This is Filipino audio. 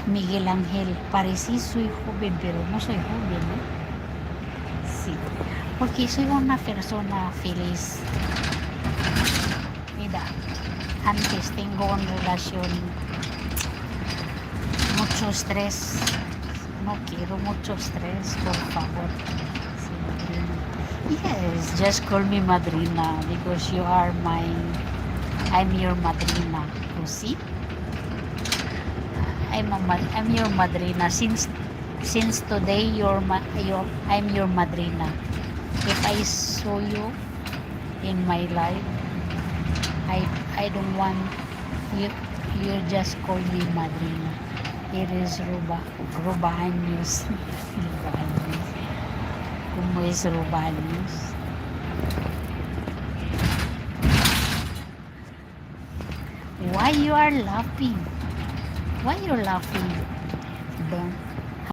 Miguel Ángel, parecí soy joven, pero no soy joven, ¿no? Sí, porque soy una persona feliz. Mira, antes tengo una relación, mucho estrés. No quiero mucho estrés, por favor. Sí, madrina. Yes, just call me madrina because I'm your madrina. You see? I'm your madrina. Since today, I'm your madrina. If I saw you in my life, I I don't want you. You just call me madrina. It is Ruba Años. Ruba Años. ¿Cómo es Ruba Años? Why you are laughing? Why you're laughing? Don't